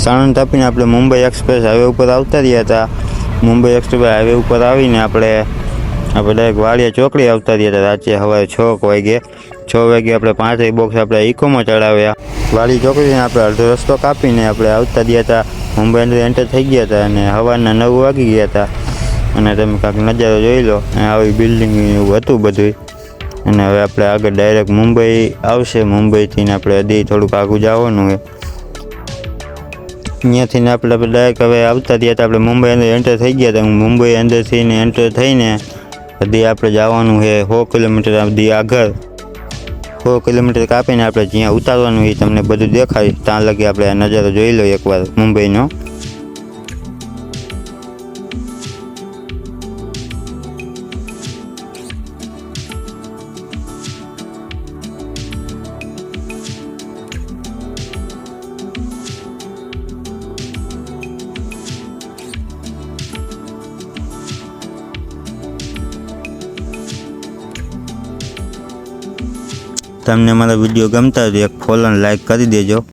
સાણંદ તાપીને આપણે Mumbai express highway ઉપર આવતા રહ્યા હતા। મુંબઈ એક્સપ્રેસ હાઈવે ઉપર આવીને આપણે ડાયરેક્ટ વાડિયા ચોકડી આવતા રહ્યા હતા। રાત્રે સવારે 6 વાગે 6 વાગે આપણે 5 બોક્સ આપણે ઇકોમાં ચડાવ્યા। વાડી ચોકડીને આપણે અડધો રસ્તો કાપીને આપણે આવતા રહ્યા હતા। મુંબઈ અંદર એન્ટર થઈ ગયા હતા અને સવારના 9 વાગી ગયા હતા। અને તમે કાંઈક નજારો જોઈ લો, આવી બિલ્ડિંગ એવું હતું બધું। અને હવે આપણે આગળ ડાયરેક્ટ મુંબઈ આવશે। મુંબઈથી આપણે હજી થોડુંક આગળ જવાનું છે। અહીંયાથી આપણે ડાયરેક્ટ હવે આવતા રહ્યા હતા। આપણે મુંબઈ અંદર એન્ટર થઈ ગયા હતા। મુંબઈ અંદરથી એન્ટર થઈને હજી આપણે જવાનું છે 100 કિલોમીટર હજી આગળ। 100 કિલોમીટર કાપીને આપણે જ્યાં ઉતારવાનું એ તમને બધું દેખાય। ત્યાં લગી આપણે આ નજારો જોઈ લો એકવાર મુંબઈનો। તમને મારા વિડીયો ગમતા હોય તો એક ફોલો અને લાઈક કરી દેજો।